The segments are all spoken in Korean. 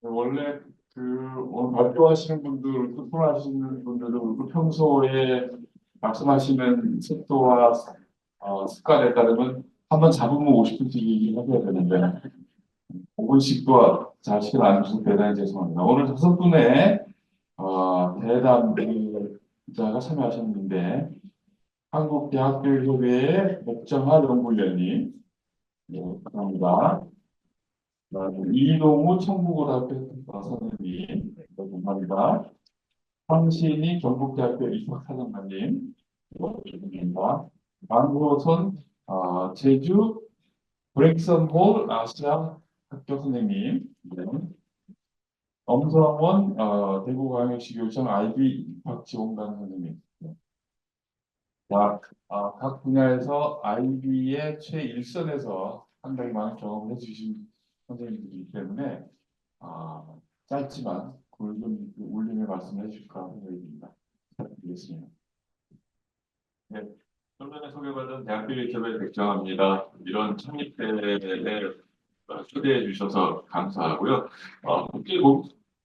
원래 오늘 발표하시는 분들, 토론하시는 분들은 평소에 말씀하시는 속도와 습관에 따르면 한번 잡으면 50분씩 얘기하셔야 되는데 5분씩도 잘 시간 안 주셔서 대단히 죄송합니다. 오늘 5분의 대담 기자가 참여하셨는데 한국대학교협회의 백정하 연구위원님, 네, 감사합니다. 이동우 청구고등학교 선생님, 네, 감사합니다. 황신희 경북대학교 입학사정관님, 감사합니다. 안호선 제주 브렉선홀 아시아 학교 선생님, 네. 엄성원 대구광역시 교육청 IB 입학지원관 선생님. 네. 자, 각 분야에서 IB의 최일선에서 상당히 많은 경험을 해주신 선생님들이기 때문에 아, 짧지만 굵은 울림의 말씀을 해주실까 생각이 듭니다. 부탁드리겠습니다. 네, 좀 전에 소개받은 대학교협회 백정합니다. 이런 창립대회에 초대해 주셔서 감사하고요. 국제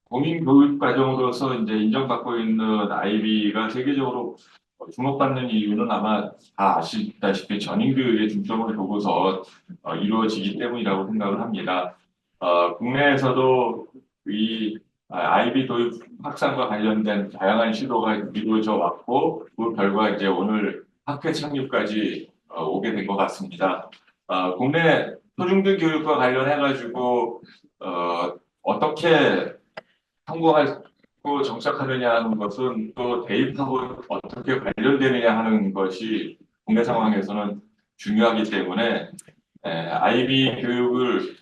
공인 교육 과정으로서 이제 인정받고 있는 IB가 세계적으로 주목받는 이유는 아마 다 아시다시피 전인 교육에 중점을 두고서 이루어지기 때문이라고 생각을 합니다. 국내에서도 이 IB 도입 확산과 관련된 다양한 시도가 이루어져 왔고 그 결과 이제 오늘 학회 창립까지 오게 된 것 같습니다. 국내 초중등 교육과 관련해가지고 어떻게 성공하고 정착하느냐 하는 것은 또 대입하고 어떻게 관련되느냐 하는 것이 국내 상황에서는 중요하기 때문에 IB 교육을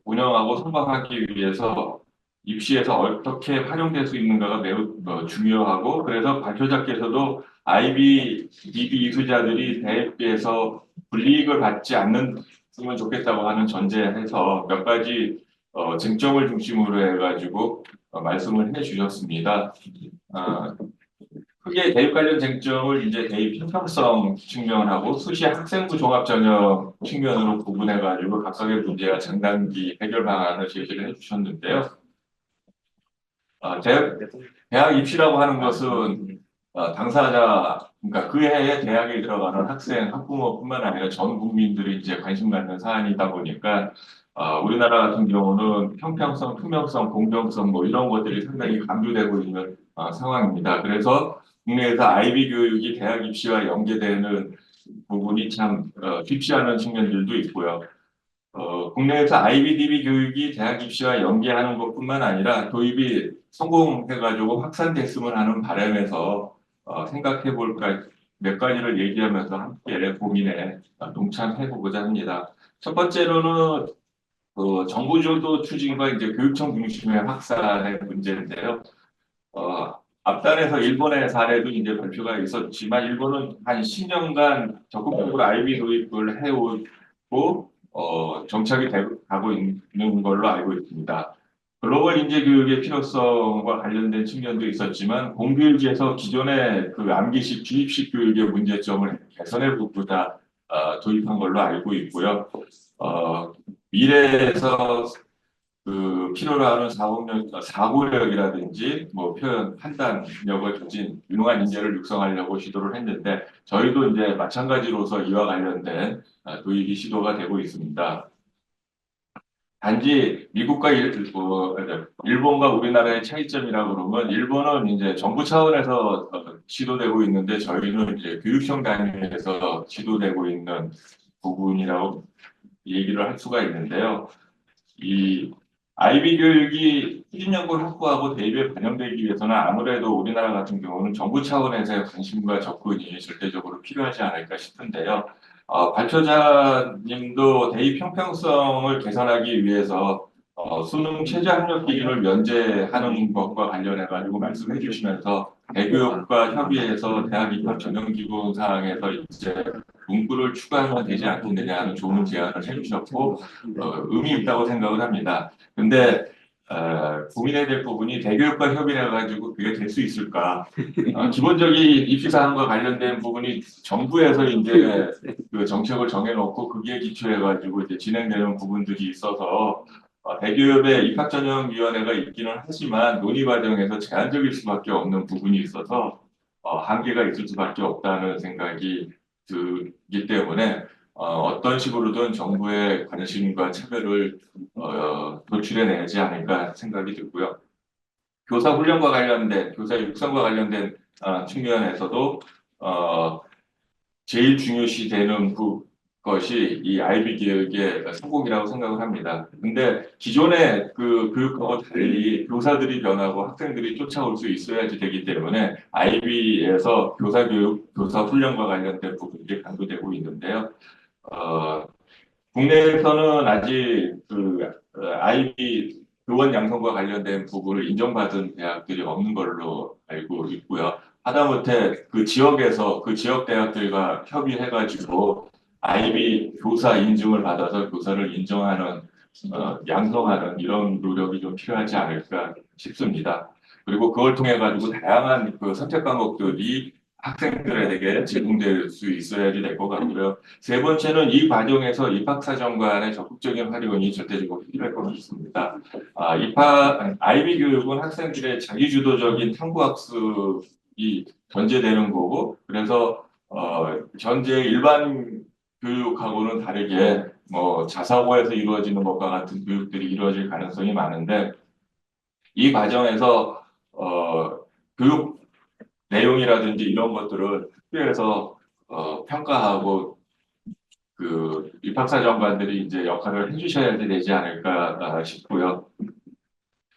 운영하고 성공하기 위해서 입시에서 어떻게 활용될 수 있는가가 매우 중요하고 그래서 발표자께서도 IB, DB 이수자들이 대입에서 불이익을 받지 않으면 좋겠다고 하는 전제해서 몇 가지 쟁점을 중심으로 해가지고 말씀을 해주셨습니다. 크게 대입 관련 쟁점을 이제 대입 형평성 측면하고 수시 학생부 종합 전형 측면으로 구분해가지고 각각의 문제와 장단기 해결 방안을 제시를 해주셨는데요. 대학 입시라고 하는 것은 당사자, 그러니까 그 해에 대학에 들어가는 학생, 학부모뿐만 아니라 전 국민들이 이제 관심 갖는 사안이다 보니까 우리나라 같은 경우는 형평성, 투명성, 공정성 뭐 이런 것들이 상당히 강조되고 있는 상황입니다. 그래서 국내에서 IB 교육이 대학 입시와 연계되는 부분이 참 쉽지 않은 측면들도 있고요. 국내에서 IBDB 교육이 대학 입시와 연계하는 것뿐만 아니라 도입이 성공해가지고 확산됐으면 하는 바람에서 생각해 볼까 몇 가지를 얘기하면서 함께 고민에 동참해보고자 합니다. 첫 번째로는 정부 주도 추진과 이제 교육청 중심의 확산의 문제인데요. 앞단에서 일본의 사례도 이제 발표가 있었지만 일본은 한 10년간 적극적으로 IB 도입을 해오고 정착이 가고 있는 걸로 알고 있습니다. 글로벌 인재 교육의 필요성과 관련된 측면도 있었지만 공교육에서 기존의 그 암기식 주입식 교육의 문제점을 개선해 보고자 도입한 걸로 알고 있고요. 미래에서 그 필요로 하는 사고력이라든지 뭐 표현, 판단력을 가진 유능한 인재를 육성하려고 시도를 했는데 저희도 이제 마찬가지로서 이와 관련된 도입이 시도가 되고 있습니다. 단지 미국과 일본과 우리나라의 차이점이라고 그러면 일본은 이제 정부 차원에서 시도되고 있는데 저희는 이제 교육청 단위에서 시도되고 있는 부분이라고 얘기를 할 수가 있는데요. 이 IB 교육이 추진력을 확보하고 대입에 반영되기 위해서는 아무래도 우리나라 같은 경우는 정부 차원에서의 관심과 접근이 절대적으로 필요하지 않을까 싶은데요. 발표자님도 대입 형평성을 개선하기 위해서 수능 최저 학력 기준을 면제하는 것과 관련해 가지고 말씀해 주시면서 대교육과 협의해서 대학 입학 전형 기본 사항에서 이제 문구를 추가하면 되지 않겠느냐 하는 좋은 제안을 해주셨고 의미 있다고 생각을 합니다. 근데 고민해야 될 부분이 대교육과 협의해 가지고 그게 될 수 있을까? 기본적인 입시 사항과 관련된 부분이 정부에서 이제 그 정책을 정해놓고 거기에 기초해 가지고 이제 진행되는 부분들이 있어서 대기업의 입학전형위원회가 있기는 하지만 논의 과정에서 제한적일 수밖에 없는 부분이 있어서 한계가 있을 수밖에 없다는 생각이 들기 때문에 어떤 식으로든 정부의 관심과 차별을 도출해내지 않을까 생각이 들고요. 교사 훈련과 관련된, 교사 육성과 관련된 측면에서도 어, 제일 중요시 되는 것이 이 IB 교육의 성공이라고 생각을 합니다. 근데 기존의 그 교육하고 달리 교사들이 변하고 학생들이 쫓아올 수 있어야지 되기 때문에 IB에서 교사 교육, 교사 훈련과 관련된 부분이 강조되고 있는데요. 어, 국내에서는 아직 IB 교원 양성과 관련된 부분을 인정받은 대학들이 없는 걸로 알고 있고요. 하다못해 그 지역에서 그 지역 대학들과 협의해가지고 IB 교사 인증을 받아서 교사를 인정하는 양성하는 이런 노력이 좀 필요하지 않을까 싶습니다. 그리고 그걸 통해 가지고 다양한 그 선택 과목들이 학생들에게 제공될 수 있어야지 될 것 같고요. 세 번째는 이 과정에서 입학사정관의 적극적인 활용이 절대적으로 필요할 것 같습니다. IB 교육은 학생들의 자기주도적인 탐구학습이 전제되는 거고, 그래서 현재 일반 교육하고는 다르게 뭐 자사고에서 이루어지는 것과 같은 교육들이 이루어질 가능성이 많은데, 이 과정에서 교육 내용이라든지 이런 것들을 학교에서 평가하고 그 입학사정관들이 이제 역할을 해주셔야 되지 않을까 싶고요.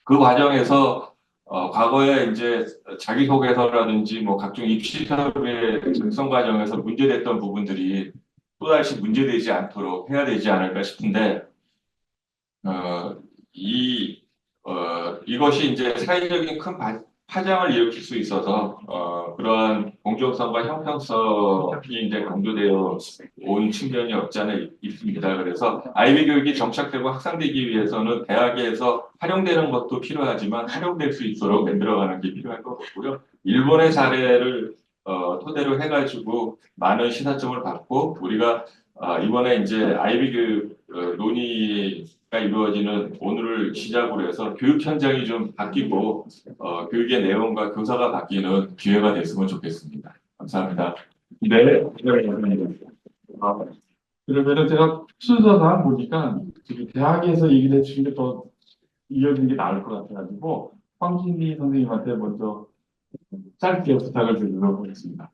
그 과정에서 과거에 이제 자기소개서라든지 뭐 각종 입시 사업의 작성 과정에서 문제됐던 부분들이 또다시 문제되지 않도록 해야 되지 않을까 싶은데 어, 이것이 이제 사회적인 큰 파장을 일으킬 수 있어서 그러한 공정성과 형평성이 이제 강조되어 온 측면이 없지 않아 있습니다. 그래서 아이비 교육이 정착되고 확산되기 위해서는 대학에서 활용되는 것도 필요하지만 활용될 수 있도록 만들어가는 게 필요할 것 같고요. 일본의 사례를 토대로 해가지고 많은 시사점을 받고 우리가 이번에 이제 아이비 교육 논의가 이루어지는 오늘을 시작으로 해서 교육 현장이 좀 바뀌고 교육의 내용과 교사가 바뀌는 기회가 됐으면 좋겠습니다. 감사합니다. 네. 아, 그러면은 제가 순서상 보니까 지금 대학에서 얘기를 해주신 게 더 이어지는 게 나을 것 같아가지고 황진리 선생님한테 먼저 짧게 부탁을 드리도록 하겠습니다.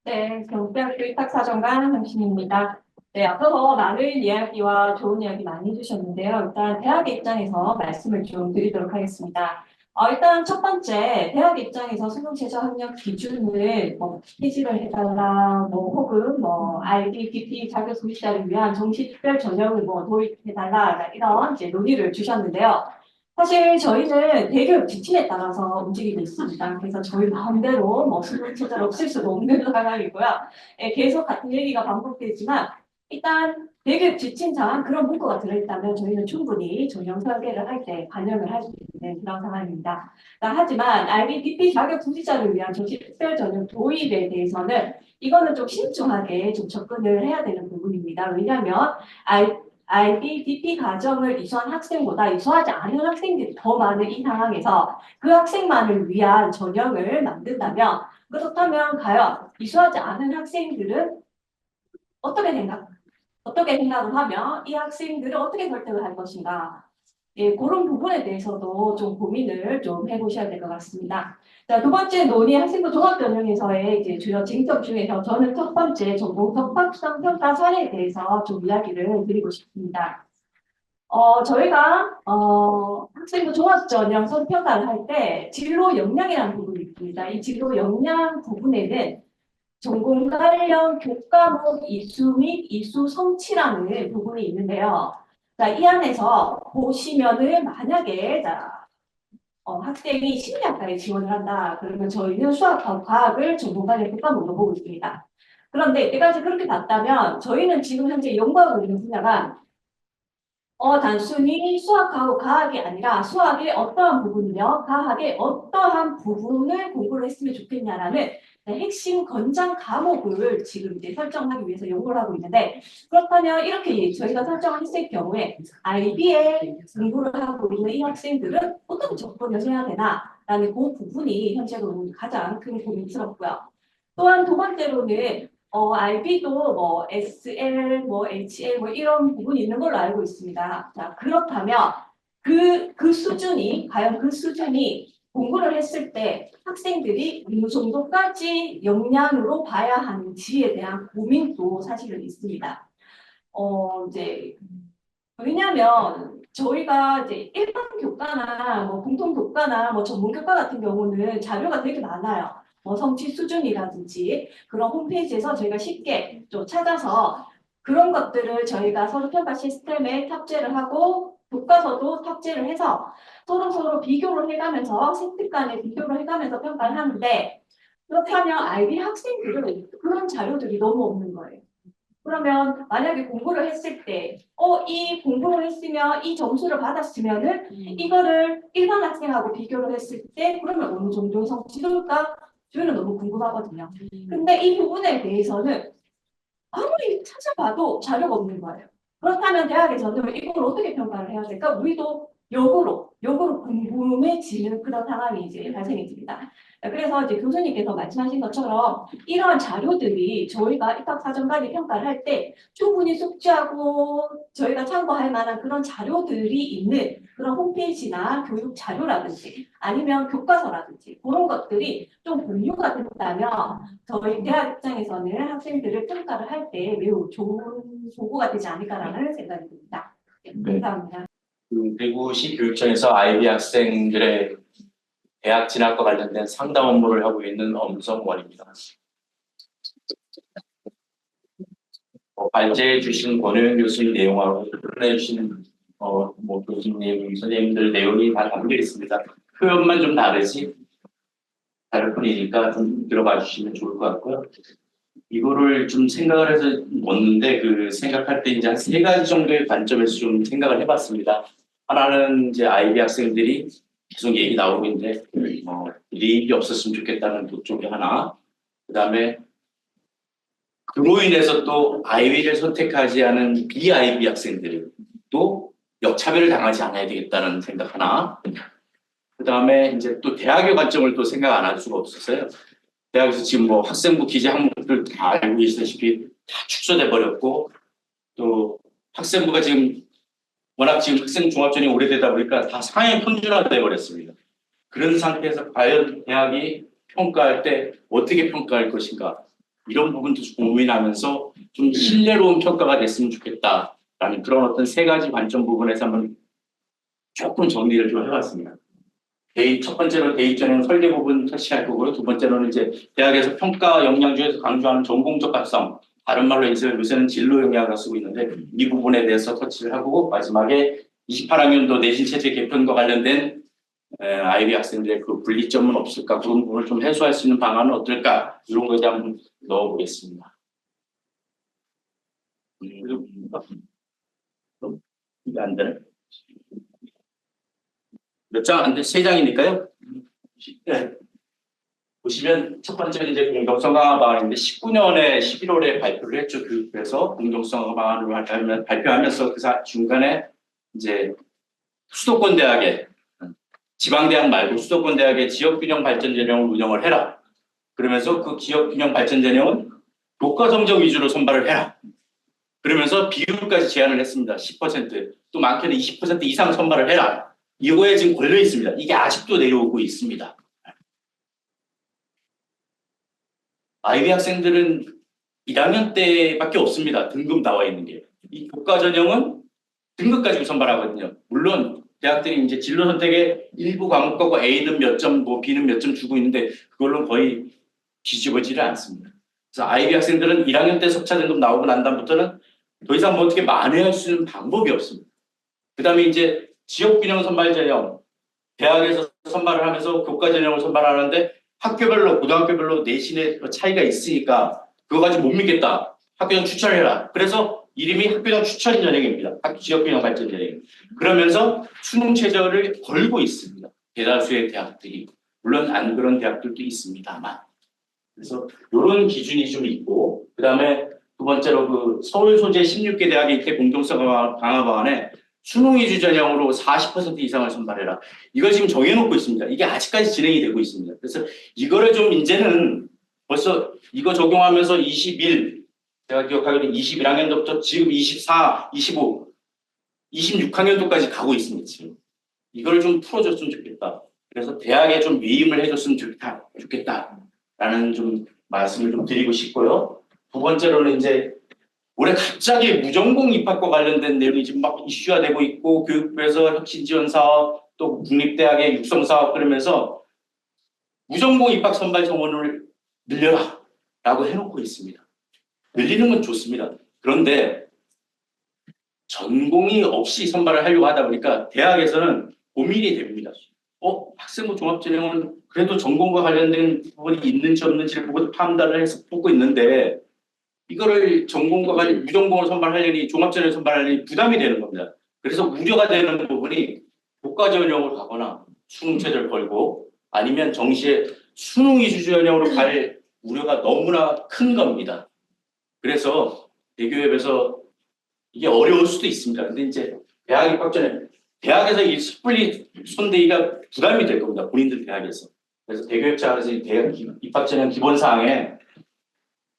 네, 경대학교 입학사정관 황신입니다. 네, 앞서서 많은 이야기와 좋은 이야기 많이 해주셨는데요. 일단 대학의 입장에서 말씀을 좀 드리도록 하겠습니다. 일단 첫 번째, 대학 입장에서 수능 최저 학력 기준을 뭐 폐지를 해달라, 뭐 혹은 뭐 IB, BP 자격 소지자를 위한 정시 특별 전형을 뭐 도입해달라 이런 이제 논의를 주셨는데요. 사실 저희는 대기업 지침에 따라서 움직이고 있습니다. 그래서 저희 마음대로 뭐 수능 체제를 없앨 수도 없는 상황이고요. 예, 계속 같은 얘기가 반복되지만 일단 대기업 지침상 그런 문구가 들어있다면 저희는 충분히 전형 설계를 할 때 반영을 할 수 있는 그런 상황입니다. 하지만 IBDP 자격 소지자를 위한 정시 특별 전형 도입에 대해서는 이거는 좀 신중하게 좀 접근을 해야 되는 부분입니다. 왜냐하면 IBDP 과정을 이수한 학생보다 이수하지 않은 학생들이 더 많은 이 상황에서 그 학생만을 위한 전형을 만든다면 그렇다면 과연 이수하지 않은 학생들은 어떻게 생각을 하면 이 학생들을 어떻게 설득을 할 것인가? 예, 그런 부분에 대해서도 좀 고민을 좀 해보셔야 될 것 같습니다. 자, 두 번째 논의 학생부 종합전형에서의 이제 주요 쟁점 중에서 저는 첫 번째 전공 적합성 평가 사례에 대해서 좀 이야기를 드리고 싶습니다. 저희가 학생부 종합전형 선평가를 할 때 진로 역량이라는 부분이 있습니다. 이 진로 역량 부분에는 전공 관련 교과목 이수 및 이수 성취라는 부분이 있는데요. 자, 이 안에서 보시면은 만약에 학생이 심리학과에 지원을 한다. 그러면 저희는 수학과 과학을 전공 관련 교과목으로 보고 있습니다. 그런데 이때까지 그렇게 봤다면 저희는 지금 현재 연구하고 있는 분야가 단순히 수학하고 과학이 아니라 수학의 어떠한 부분이며 과학의 어떠한 부분을 공부를 했으면 좋겠냐라는 핵심 권장 과목을 지금 이제 설정하기 위해서 연구를 하고 있는데 그렇다면 이렇게 저희가 설정을 했을 경우에 IB에 공부를 하고 있는 이 학생들은 어떻게 접근을 해야 되나라는 그 부분이 현재로는 가장 큰 고민스럽고요. 또한 두 번째로는 IB도 뭐 SL, 뭐 HL 뭐 이런 부분이 있는 걸로 알고 있습니다. 자, 그렇다면 그 수준이 과연 그 수준이 공부를 했을 때 학생들이 어느 정도까지 역량으로 봐야 하는지에 대한 고민도 사실은 있습니다. 이제 왜냐하면 저희가 이제 일반 교과나 뭐 공통 교과나 뭐 전문 교과 같은 경우는 자료가 되게 많아요. 뭐 성취 수준이라든지 그런 홈페이지에서 저희가 쉽게 좀 찾아서 그런 것들을 저희가 서로 평가 시스템에 탑재를 하고 교과서도 탑재를 해서 서로 비교를 해가면서 학생들 간에 비교를 해가면서 평가를 하는데 그렇게 하면 아이비 학생들은 그런 자료들이 너무 없는 거예요. 그러면 만약에 공부를 했을 때, 이 공부를 했으면 이 점수를 받았으면은 이거를 일반 학생하고 비교를 했을 때 그러면 어느 정도의 성취도일까? 저희는 너무 궁금하거든요. 근데 이 부분에 대해서는 아무리 찾아봐도 자료가 없는 거예요. 그렇다면 대학에서는 이걸 어떻게 평가를 해야 될까? 우리도 역으로 궁금해지는 그런 상황이 이제 발생이 됩니다. 그래서 이제 교수님께서 말씀하신 것처럼 이러한 자료들이 저희가 입학사정관리 평가를 할 때 충분히 숙지하고 저희가 참고할 만한 그런 자료들이 있는 그런 홈페이지나 교육 자료라든지 아니면 교과서라든지 그런 것들이 좀 공유가 된다면 저희 대학 입장에서는 학생들을 평가를 할 때 매우 좋은 도구가 되지 않을까라는 생각이 듭니다. 네. 감사합니다. 대구시 교육청에서 아이비 학생들의 대학 진학과 관련된 상담 업무를 하고 있는 엄성원입니다. 발제해 주신 권효영 교수님 내용하고 풀어내 주신 뭐 교수님, 선생님들 내용이 다 담겨 있습니다. 표현만 좀 다르지 다를 뿐이니까 좀 들어봐 주시면 좋을 것 같고요. 이거를 좀 생각을 해서 묻는데 그 생각할 때 이제 한 세 가지 정도의 관점에서 좀 생각을 해봤습니다. 하나는 이제 아이비 학생들이 계속 얘기 나오고 있는데 리입이 없었으면 좋겠다는 그쪽이 하나. 그다음에 그로 인해서 또 아이비를 선택하지 않은 비아이비 학생들이 또 역차별을 당하지 않아야 되겠다는 생각 하나. 그다음에 이제 또 대학의 관점을 또 생각 안 할 수가 없었어요. 대학에서 지금 뭐 학생부 기재 항목들 다 알고 계시다시피 다 축소돼 버렸고 또 학생부가 지금 워낙 지금 학생 종합전이 오래되다 보니까 다 상해 평준화돼 버렸습니다. 그런 상태에서 과연 대학이 평가할 때 어떻게 평가할 것인가 이런 부분도 고민하면서 좀 신뢰로운 평가가 됐으면 좋겠다라는 그런 어떤 세 가지 관점 부분에서 한번 조금 정리를 좀 해봤습니다. 첫 번째로 대입 전형 설계 부분 터치할 거고요. 두 번째로는 이제 대학에서 평가 역량 중에서 강조하는 전공적 합성, 다른 말로 해서 요새는 진로 역량을 쓰고 있는데 이 부분에 대해서 터치를 하고 마지막에 28학년도 내신 체제 개편과 관련된 아이비 학생들의 그 분리점은 없을까 그런 부분을 좀 해소할 수 있는 방안은 어떨까 이런 거에 한번 넣어보겠습니다. 이게 안 되네. 몇 장 안 돼? 세 장이니까요. 네. 보시면 첫 번째는 이제 공정성 강화 방안인데 19년에 11월에 발표를 했죠. 그래서 공정성 강화 방안을 발표하면서 그 중간에 이제 수도권 대학에 지방대학 말고 수도권 대학의 지역균형 발전 전형을 운영을 해라. 그러면서 그 지역균형 발전 전형은 교과 성적 위주로 선발을 해라. 그러면서 비율까지 제한을 했습니다. 10%, 또 많게는 20% 이상 선발을 해라. 이거에 지금 걸려 있습니다. 이게 아직도 내려오고 있습니다. 아이비 학생들은 1학년 때밖에 없습니다. 등급 나와 있는 게. 이 교과 전형은 등급 가지고 선발하거든요. 물론 대학들이 이제 진로 선택에 일부 과목 거고 A는 몇 점, 뭐 B는 몇 점 주고 있는데 그걸로 거의 뒤집어지를 않습니다. 그래서 아이비 학생들은 1학년 때 석차 등급 나오고 난 다음부터는 더 이상 뭐 어떻게 만회할 수 있는 방법이 없습니다. 그 다음에 이제 지역균형 선발 전형, 대학에서 선발을 하면서 교과 전형을 선발하는데 학교별로, 고등학교별로 내신의 차이가 있으니까 그거 가지고 못 믿겠다. 학교장 추천해라. 그래서 이름이 학교장 추천 전형입니다. 지역균형 발전 전형. 그러면서 수능 최저를 걸고 있습니다. 대다수의 대학들이. 물론 안 그런 대학들도 있습니다만. 그래서 이런 기준이 좀 있고, 그 다음에 두 번째로 그 서울 소재 16개 대학의 입대 공정성 강화 방안에 수능 위주 전형으로 40% 이상을 선발해라. 이걸 지금 정해놓고 있습니다. 이게 아직까지 진행이 되고 있습니다. 그래서 이거를 좀 이제는 벌써 이거 적용하면서 21, 제가 기억하기로는 21학년도부터 지금 24, 25, 26학년도까지 가고 있습니다. 지금. 이걸 좀 풀어줬으면 좋겠다. 그래서 대학에 좀 위임을 해줬으면 좋겠다라는 좀 말씀을 좀 드리고 싶고요. 두 번째로는 이제 올해 갑자기 무전공 입학과 관련된 내용이 지금 막 이슈가 되고 있고, 교육부에서 혁신 지원 사업, 또 국립대학의 육성 사업 그러면서 무전공 입학 선발 정원을 늘려라라고 해놓고 있습니다. 늘리는 건 좋습니다. 그런데 전공이 없이 선발을 하려고 하다 보니까 대학에서는 고민이 됩니다. 학생부 종합전형은 그래도 전공과 관련된 부분이 있는지 없는지를 보고 판단을 해서 뽑고 있는데, 이거를 전공과 관련 무전공을 선발하려니 종합전형을 선발하려니 부담이 되는 겁니다. 그래서 우려가 되는 부분이 교과 전형으로 가거나 수능 체제를 걸고, 아니면 정시에 수능 위주 전형으로 갈 우려가 너무나 큰 겁니다. 그래서 대교협에서 이게 어려울 수도 있습니다. 근데 이제 대학 입학 전에 대학에서 이 섣불리 손대기가 부담이 될 겁니다. 본인들 대학에서. 그래서 대교협 차원에서 이 대학 입학 전형 기본 사항에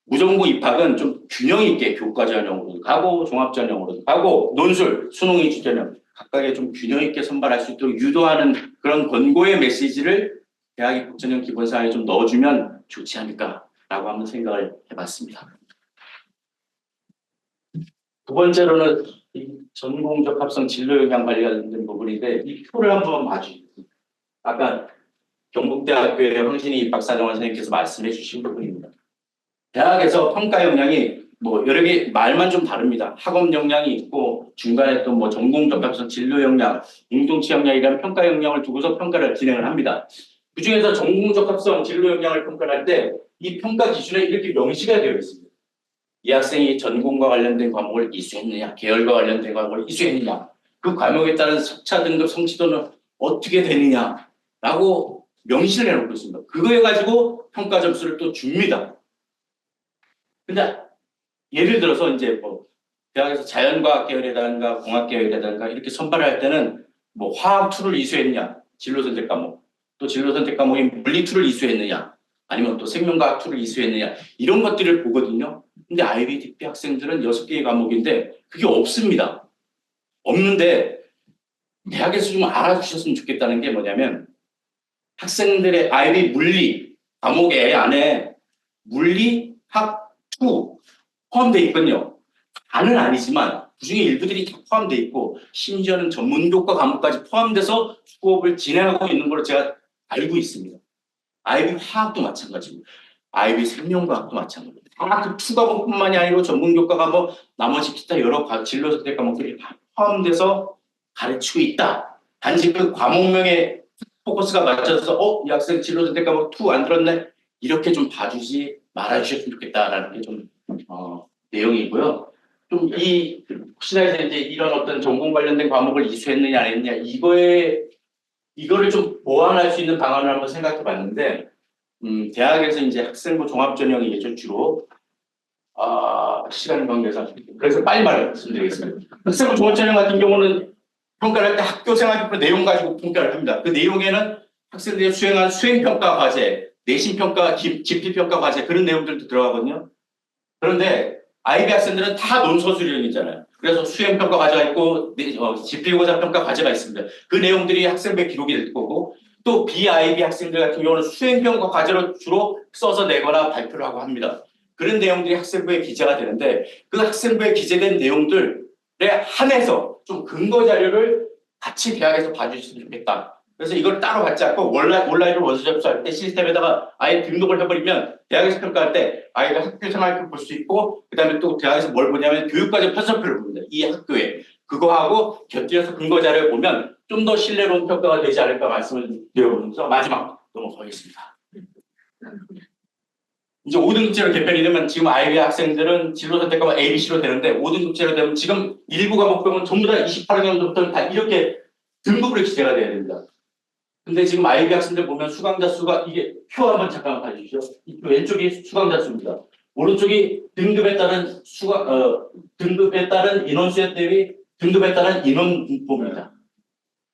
무전공 입학은 좀 균형 있게 교과 전형으로도 가고 종합 전형으로도 가고 논술, 수능 위주 전형 각각의 좀 균형 있게 선발할 수 있도록 유도하는 그런 권고의 메시지를 대학 입학 전형 기본 사항에 좀 넣어주면 좋지 않을까라고 한번 생각을 해봤습니다. 두 번째로는 이 전공 적합성 진로 영향 관리 관련된 부분인데, 이 표를 한번 봐주세요. 아까 경북대학교의 황신희 입학사정원 선생님께서 말씀해 주신 부분입니다. 대학에서 평가 역량이 뭐 여러 개 말만 좀 다릅니다. 학업 역량이 있고 중간에 또 뭐 전공 적합성 진로 역량, 공동체 역량이라는 평가 역량을 두고서 평가를 진행을 합니다. 그 중에서 전공 적합성 진로 역량을 평가할 때 이 평가 기준에 이렇게 명시가 되어 있습니다. 이 학생이 전공과 관련된 과목을 이수했느냐, 계열과 관련된 과목을 이수했느냐, 그 과목에 따른 석차 등급 성취도는 어떻게 되느냐라고 명시를 해놓고 있습니다. 그거에 가지고 평가 점수를 또 줍니다. 근데 예를 들어서 이제 뭐 대학에서 자연과학 계열이라든가 공학 계열이라든가 이렇게 선발을 할 때는 뭐 화학 2를 이수했느냐, 진로 선택 과목, 또 진로 선택 과목이 물리 2를 이수했느냐, 아니면 또 생명과학 2를 이수했느냐, 이런 것들을 보거든요. 근데 IBDP 학생들은 6개의 과목인데 그게 없습니다. 없는데 대학에서 좀 알아주셨으면 좋겠다는 게 뭐냐면, 학생들의 IB 물리 과목에 안에 물리, 학, 투 포함되어 있거든요. 다는 아니지만 그중에 일부들이 다 포함되어 있고, 심지어는 전문교과 과목까지 포함돼서 수업을 진행하고 있는 걸로 제가 알고 있습니다. IB 화학도 마찬가지고 IB 생명과학도 마찬가지고 그 투 과목뿐만이 아니고 전문교과 과목, 나머지 기타 여러 진로 선택 과목들이 다 포함돼서 가르치고 있다. 단지 그 과목명에 포커스가 맞춰서 이 학생 진로 선택 과목 2 안 들었네, 이렇게 좀 봐주지 말아주셨으면 좋겠다라는 게 좀 내용이고요. 좀 혹시나 이제 이런 어떤 전공 관련된 과목을 이수했느냐 안 했느냐, 이거를 좀 보완할 수 있는 방안을 한번 생각해 봤는데, 대학에서 이제 학생부 종합전형이겠죠, 주로. 시간 관계상. 그래서 빨리 말씀드리겠습니다. 학생부 종합전형 같은 경우는 평가를 할 때 학교 생활 내용 가지고 평가를 합니다. 그 내용에는 학생들이 수행한 수행평가 과제, 내신평가, 집필평가 과제, 그런 내용들도 들어가거든요. 그런데 IB 학생들은 다 논서술형이잖아요. 그래서 수행평가 과제가 있고 집필고사 평가 과제가 있습니다. 그 내용들이 학생부에 기록이 될 거고, 또 BIB 학생들 같은 경우는 수행평가 과제로 주로 써서 내거나 발표를 하고 합니다. 그런 내용들이 학생부에 기재가 되는데, 그 학생부에 기재된 내용들에 한해서 좀 근거 자료를 같이 대학에서 봐주시면 좋겠다. 그래서 이걸 따로 받지 않고 온라인으로 원서 접수할 때 시스템에다가 아예 등록을 해버리면 대학에서 평가할 때 아이가 학교 생활을 볼 수 있고, 그 다음에 또 대학에서 뭘 보냐면 교육과정 편성표를 봅니다. 이 학교에. 그거하고 곁들여서 근거 자료를 보면 좀 더 신뢰로운 평가가 되지 않을까 말씀을 드려보면서 마지막 넘어가겠습니다. 이제 5등급제로 개편이 되면 지금 IB 학생들은 진로 선택과목 ABC로 되는데, 5등급제로 되면 지금 일부 과목별은 전부 다 28학년도부터는 다 이렇게 등급으로 기재가 돼야 됩니다. 근데 지금 IB 학생들 보면 수강자 수가 이게 표 한번 잠깐 봐주시죠. 이 왼쪽이 수강자 수입니다. 오른쪽이 등급에 따른 인원수에 대비 등급에 따른 인원분포입니다.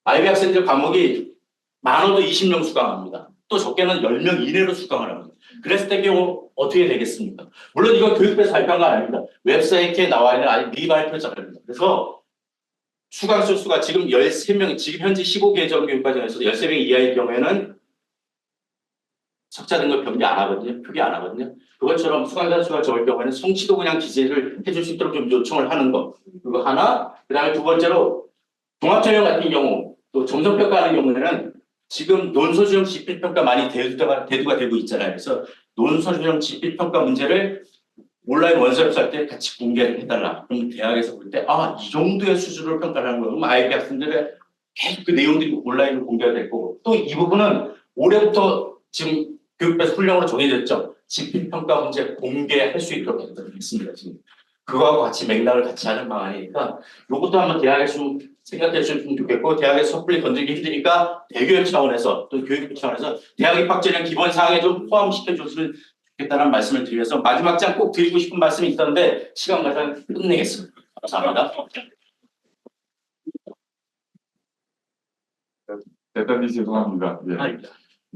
IB 학생들 과목이 많아도 20명 수강합니다. 또 적게는 10명 이내로 수강을 합니다. 그랬을 때 경우 어떻게 되겠습니까? 물론 이건 교육부에서 발표한 건 아닙니다. 웹사이트에 나와 있는 아직 미발표 자료입니다. 그래서 수강수 수가 지금 13명, 지금 현재 15개 정교육과정에서 13명 이하일 경우에는 석자 등급 변기 안 하거든요. 표기 안 하거든요. 그것처럼 수강자 수가 적을 경우에는 성취도 그냥 기재를 해줄 수 있도록 좀 요청을 하는 거. 그거 하나. 그 다음에 두 번째로 종합전형 같은 경우 또 점성평가하는 경우에는 지금 논술형 지필평가 많이 대두가 되고 있잖아요. 그래서 논술형 지필평가 문제를 온라인 원서를 할 때 같이 공개를 해달라. 그럼 대학에서 볼 때, 이 정도의 수준으로 평가를 하는 거면 IB 학생들의 계속 그 내용들이 온라인으로 공개가 될 거고, 또 이 부분은 올해부터 지금 교육부에서 훈령으로 정해졌죠. 지필평가 문제 공개할 수 있도록 했습니다. 지금. 그거하고 같이 맥락을 같이 하는 방안이니까, 이것도 한번 대학에서 좀 생각해 주시면 좋겠고, 대학에서 섣불리 건드리기 힘드니까 대교육 차원에서 또 교육부 차원에서 대학 입학전형 기본 사항에 좀 포함시켜 줬으면 좋겠다는 말씀을 드려서 마지막 장 꼭 드리고 싶은 말씀이 있었는데 시간 관계상 끝내겠습니다. 감사합니다. 대단히 죄송합니다. 예. 아닙니다.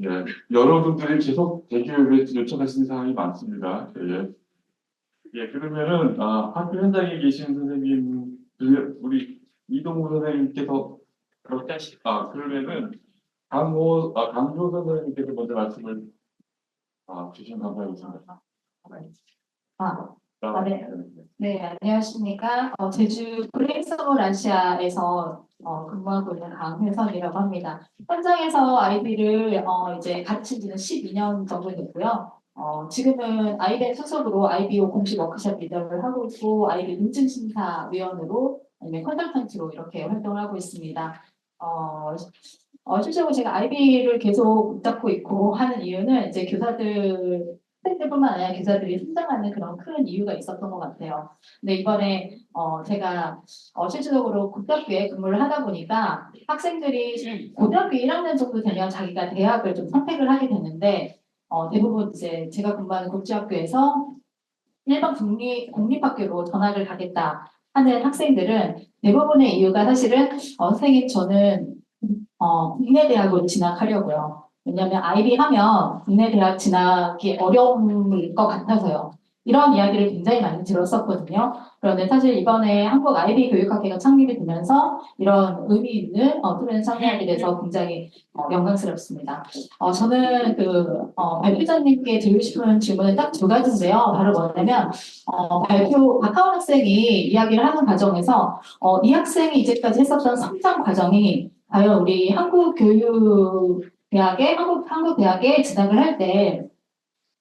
예. 여러분들이 계속 대교육에 요청하시는 사항이 많습니다. 예. 예, 그러면은 학교 현장에 계신 선생님, 우리 이동우 선생님께서 그러면은 강조 선생님께서 먼저 말씀을 주시면 감사하겠습니다. 네. 네, 안녕하십니까. 제주 그레이서볼 아시아에서 근무하고 있는 강혜선이라고 합니다. 현장에서 아이비를 이제 가르친 지는 12년 정도 됐고요. 지금은 아이벤 소속으로 IBO 공식 워크숍 리더를 하고 있고, 아이비 인증심사위원으로 아니면 컨설턴트로 이렇게 활동을 하고 있습니다. 실제로 제가 IB를 계속 붙잡고 있고 하는 이유는 이제 학생들뿐만 아니라 교사들이 성장하는 그런 큰 이유가 있었던 것 같아요. 근데 이번에 제가 실질적으로 고등학교에 근무를 하다 보니까 학생들이 고등학교 1학년 정도 되면 자기가 대학을 좀 선택을 하게 되는데 대부분 이제 제가 근무하는 국제학교에서 일반 공립학교로 전학을 가겠다 하는 학생들은 대부분의 이유가 사실은 선생님 저는 국내 대학으로 진학하려고요. 왜냐하면 IB 하면 국내 대학 진학이 어려울 것 같아서요. 이런 이야기를 굉장히 많이 들었었거든요. 그런데 사실 이번에 한국 IB 교육학회가 창립이 되면서 이런 의미 있는 프로그램 참여하게 돼서 굉장히 영광스럽습니다. 저는 발표자님께 드리고 싶은 질문은 딱 두 가지인데요. 바로 뭐냐면 박하원 학생이 이야기를 하는 과정에서 이 학생이 이제까지 했었던 성장 과정이 과연 우리 한국 대학에 진학을 할 때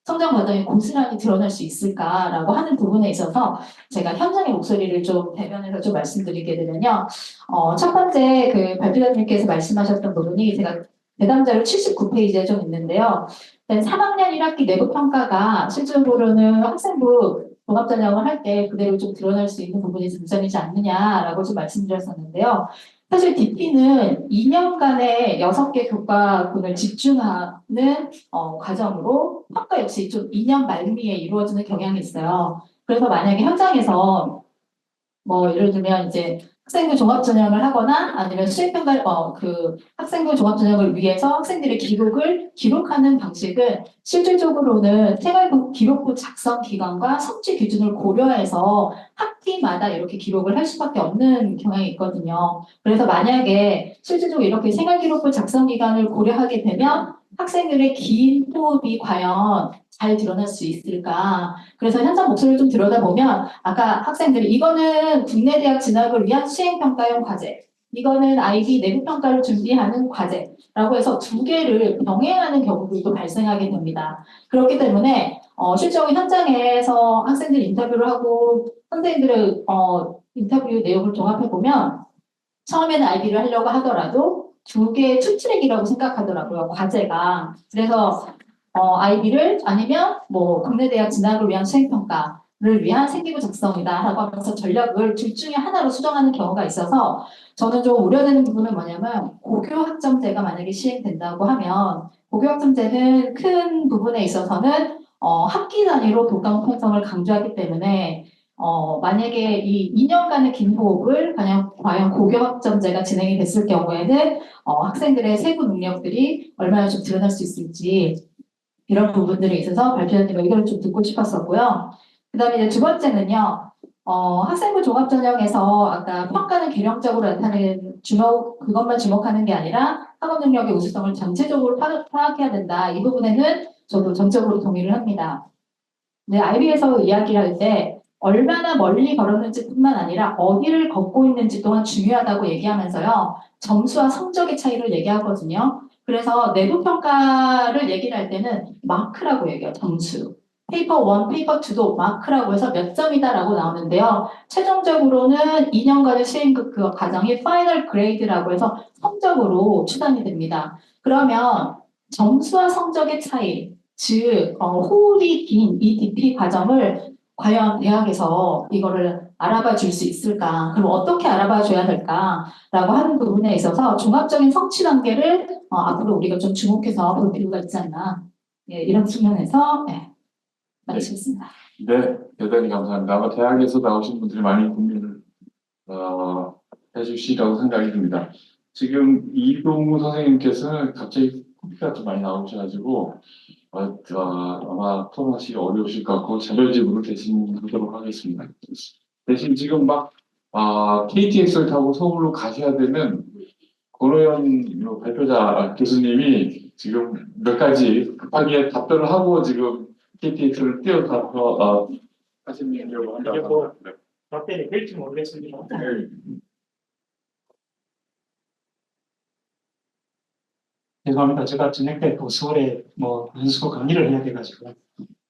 성장 과정이 고스란히 드러날 수 있을까라고 하는 부분에 있어서 제가 현장의 목소리를 좀 대변해서 좀 말씀드리게 되면요. 첫 번째 그 발표자님께서 말씀하셨던 부분이 제가 대담자료 79페이지에 좀 있는데요. 3학년 1학기 내부 평가가 실질적으로는 학생부 종합전형을 할 때 그대로 좀 드러날 수 있는 부분이 중점이지 않느냐라고 좀 말씀드렸었는데요. 사실 DP는 2년간의 6개 교과군을 집중하는 과정으로 평가 역시 좀 2년 말미에 이루어지는 경향이 있어요. 그래서 만약에 현장에서 예를 들면 이제 학생부 종합전형을 하거나 아니면 수행평가 학생부 종합전형을 위해서 학생들의 기록을 기록하는 방식은 실질적으로는 생활기록부 작성 기간과 성취 기준을 고려해서 학기마다 이렇게 기록을 할 수밖에 없는 경향이 있거든요. 그래서 만약에 실질적으로 이렇게 생활기록부 작성 기간을 고려하게 되면 학생들의 긴 호흡이 과연 잘 드러날 수 있을까? 그래서 현장 목소리를 좀 들여다보면 아까 학생들이 이거는 국내 대학 진학을 위한 수행평가용 과제, 이거는 IB 내부평가를 준비하는 과제라고 해서 두 개를 병행하는 경우들도 발생하게 됩니다. 그렇기 때문에 실제로 현장에서 학생들 인터뷰를 하고 선생님들의 인터뷰 내용을 종합해보면 처음에는 IB를 하려고 하더라도 두 개의 투트랙이라고 생각하더라고요, 과제가. 그래서 IB를 아니면 국내 대학 진학을 위한 수행평가 위한 생기부 작성이다라고 하면서 전략을 둘 중에 하나로 수정하는 경우가 있어서 저는 좀 우려되는 부분은 뭐냐면 고교 학점제가 만약에 시행된다고 하면 고교 학점제는 큰 부분에 있어서는 학기 단위로 교과목 편성을 강조하기 때문에 만약에 이 2년간의 긴 호흡을 과연 고교 학점제가 진행이 됐을 경우에는 학생들의 세부 능력들이 얼마나 좀 드러날 수 있을지 이런 부분들에 있어서 발표자님 의견을 좀 듣고 싶었었고요. 그 다음에 이제 두 번째는요, 학생부 종합전형에서 아까 평가는 개념적으로 나타내는 그것만 주목하는 게 아니라 학업 능력의 우수성을 전체적으로 파악해야 된다. 이 부분에는 저도 전적으로 동의를 합니다. 네, IB에서 이야기를 할 때 얼마나 멀리 걸었는지 뿐만 아니라 어디를 걷고 있는지 또한 중요하다고 얘기하면서요, 점수와 성적의 차이를 얘기하거든요. 그래서 내부 평가를 얘기를 할 때는 마크라고 얘기해요. 점수. 페이퍼 1, 페이퍼 2도 마크라고 해서 몇 점이다라고 나오는데요. 최종적으로는 2년간의 시행급 그 과정이 파이널 그레이드라고 해서 성적으로 추산이 됩니다. 그러면 점수와 성적의 차이, 즉 호흡이 긴 이 DP 과정을 과연 대학에서 이거를 알아봐 줄 수 있을까? 그럼 어떻게 알아봐 줘야 될까라고 하는 부분에 있어서 종합적인 성취 단계를 앞으로 우리가 좀 주목해서 볼 필요가 있지 않나. 예, 이런 측면에서 마치겠습니다. 네, 대단히 감사합니다. 아마 대학에서 나오신 분들이 많이 고민을 해주시라고 생각이 듭니다. 지금 이동우 선생님께서는 갑자기 코피가 좀 많이 나오셔가지고 아마 토론하시기 어려우실 것 같고 자료집으로 대신 하도록 하겠습니다. 대신 지금 막 KTX를 타고 서울로 가셔야 되는 권호연 발표자 교수님이 지금 몇 가지 급하게 답변을 하고 지금 KTX를 뛰어가서 하시려고 이게 뭐 한다고 답변이 될지 모르겠습니다. 죄송합니다. 제가 저녁 때 또 서울에 뭐 연수 강의를 해야 돼가지고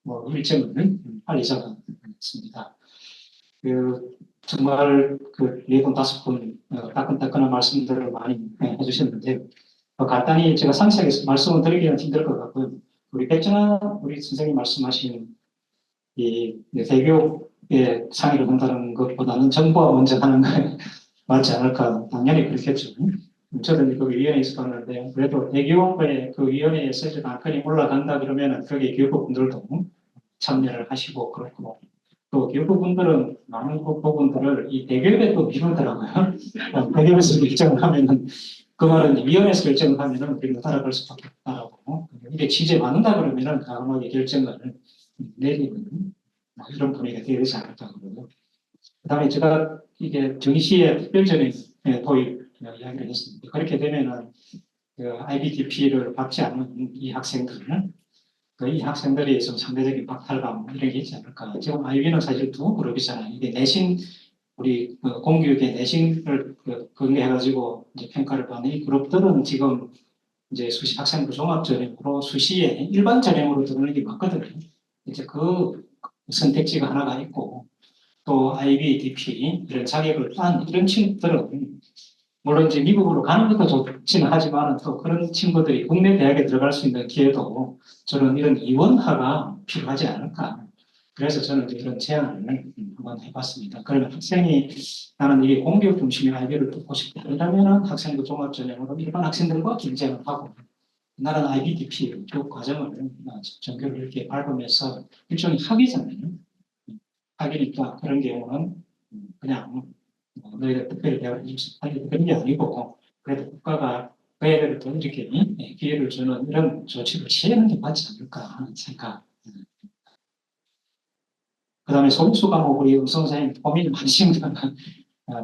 뭐 일정을 빨리 잡았습니다. 정말 네 분 다섯 분 따끈따끈한 말씀들을 많이 해주셨는데 간단히 제가 상세하게 말씀을 드리기는 힘들 것 같고요. 우리 백정환 우리 선생님 말씀하신 이 대교의 상의를 한다는 것보다는 정부가 먼저 하는 게 맞지 않을까. 당연히 그렇겠죠. 저는 그 위원회에 있었는데 그래도 대교의 그 위원회에서 이제 안건이 올라간다 그러면은 거기에 교육부분들도 참여를 하시고 그렇고 또 교육부분들은 많은 부분들을 이 대교에 또 미루더라고요. 대교에서 결정을 하면은 그 말은 위원회에서 결정을 하면은 우리가 따라갈 수밖에 없다라고. 이게 취재 받는다 그러면은 과감하게 결정을 내리는 이런 분위기가 되지 않을까 그러고. 그다음에 제가 이게 정시에 특별전에 도입 이야기를 했습니다. 그렇게 되면은 IBDP를 받지 않는 이 학생들은 이 학생들이 좀 상대적인 박탈감 이런 게 있지 않을까. 지금 IB는 사실 두 그룹이잖아요. 이게 내신 우리 공교육의 내신을 근거해가지고 이제 평가를 받는 이 그룹들은 지금 이제 수시 학생부 종합 전형으로 수시에 일반 전형으로 들어오는 게 많거든요. 이제 그 선택지가 하나가 있고 또 IB, DP 이런 자격을 딴 이런 친구들은 물론 이제 미국으로 가는 것도 좋지는 하지만 또 그런 친구들이 국내 대학에 들어갈 수 있는 기회도 저는 이런 이원화가 필요하지 않을까. 그래서 저는 이런 제안을 한번 해봤습니다. 그러면 학생이 나는 이게 공교육 중심의 IB를 듣고 싶다. 이러면 학생부 종합전형으로 일반 학생들과 경쟁을 하고 나는 IBDP 교육 과정을 전교를 이렇게 밟으면서 일종의 학위잖아요. 학위니까 그런 경우는 그냥 너희가 특별히 대학을 입학하게 그런 게 아니고 그래도 국가가 그 애들을 더 이렇게 기회를 주는 이런 조치를 취하는 게 맞지 않을까 하는 생각. 그 다음에 소인수 과목 우리 음성 선생님 고민이 많으신 것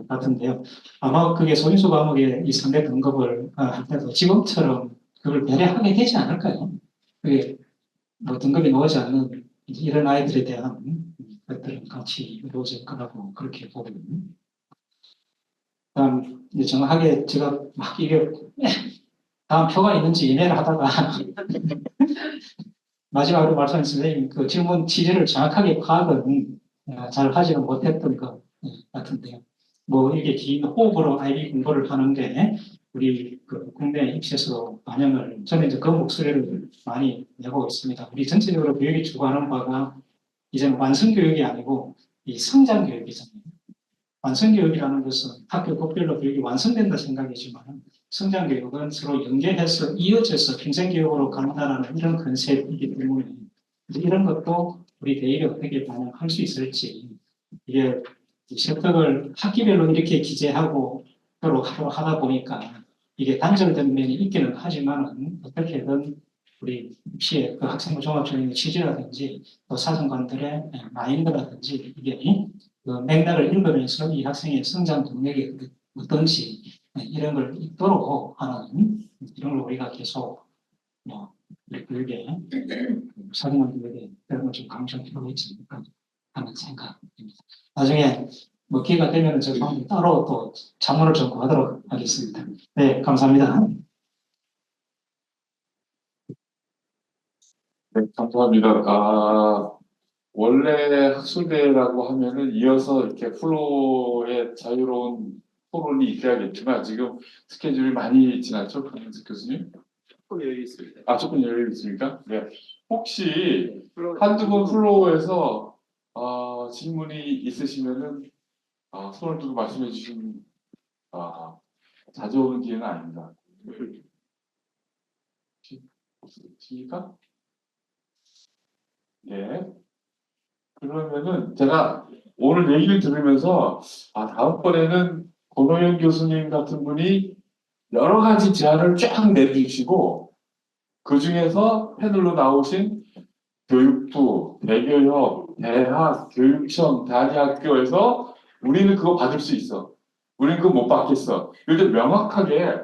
같은데요. 아마 그게 소인수 과목의 이 상대 등급을 할 때도 지금처럼 그걸 배려하게 되지 않을까요? 그게 뭐 등급이 나오지 않는 이런 아이들에 대한 것들은 같이 이루어질 거라고 그렇게 보거든요. 다음 이제 정확하게 제가 막 이게 다음 표가 있는지 예매를 하다가 마지막으로 말씀하신 선생님 그 질문 취지를 정확하게 파악은 잘 하지는 못했던 것 같은데요. 뭐 이게 긴 호흡으로 IB 공부를 하는 게 우리 그 국내 입시에서 반영을 저는 이제 그 목소리를 많이 내고 있습니다. 우리 전체적으로 교육이 추구하는 바가 이제는 완성교육이 아니고 이 성장교육이잖아요. 완성교육이라는 것은 학교 급별로 교육이 완성된다 생각이지만 성장교육은 서로 연계해서 이어져서 평생교육으로 간다는 이런 컨셉이기 때문에 이제 이런 것도 우리 대일에 어떻게 반영할 수 있을지 이게 이 septic을 학기별로 이렇게 기재하고 서로 하다 보니까 이게 단절된 면이 있기는 하지만은 어떻게든 우리 입시의 그 학생부 종합전형의 취지라든지 또 사정관들의 마인드라든지 이게 그 맥락을 읽으면서 이 학생의 성장 동력이 어떤지 이런 걸 읽도록 하는 이런 걸 우리가 계속 우리 교육에 사정관 교육에 그런 걸 좀 강조할 필요가 있지 않을까 하는 생각입니다. 나중에 뭐 기회가 되면 제가 따로 또 자문을 좀 구하도록 하겠습니다. 네, 감사합니다. 네, 감사합니다. 원래 학술대라고 하면은 이어서 이렇게 플로우의 자유로운 토론이 있어야겠지만 지금 스케줄이 많이 지났죠, 강현석 교수님? 조금 여유 있습니다. 조금 여유 있습니까? 네. 혹시 한두 분 플로우에서 질문이 있으시면은 손을 들고 말씀해 주시면 자주 오는 기회는 아닙니다. 없으십니까? 예. 그러면은 제가 오늘 얘기를 들으면서 다음번에는 권호영 교수님 같은 분이 여러 가지 제안을 쫙 내주시고 그 중에서 패널로 나오신 교육부, 대교협, 대학, 교육청, 대학교에서 우리는 그거 받을 수 있어. 우리는 그거 못 받겠어. 이렇게 명확하게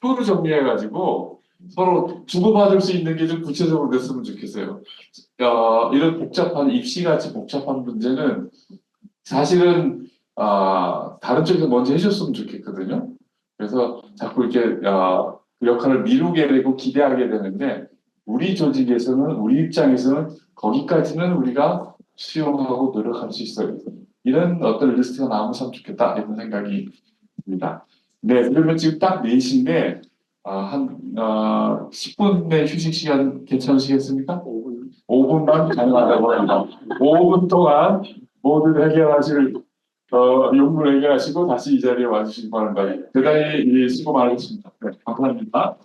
표를 정리해가지고 서로 주고받을 수 있는 게 좀 구체적으로 됐으면 좋겠어요. 이런 복잡한 입시같이 복잡한 문제는 사실은 다른 쪽에서 먼저 해줬으면 좋겠거든요. 그래서 자꾸 이렇게 그 역할을 미루게 되고 기대하게 되는데 우리 조직에서는 우리 입장에서는 거기까지는 우리가 수용하고 노력할 수 있어요. 이런 어떤 리스트가 나오면 참 좋겠다 이런 생각이 듭니다. 네, 그러면 지금 딱 4시인데 한 10분의 휴식 시간 괜찮으시겠습니까? 5분만 가능하다고 합니다. 5분 동안 모든 해결하실 용무를 해결하시고 다시 이 자리에 와주시기 바랍니다. 대단히 수고 많으셨습니다. 네, 감사합니다.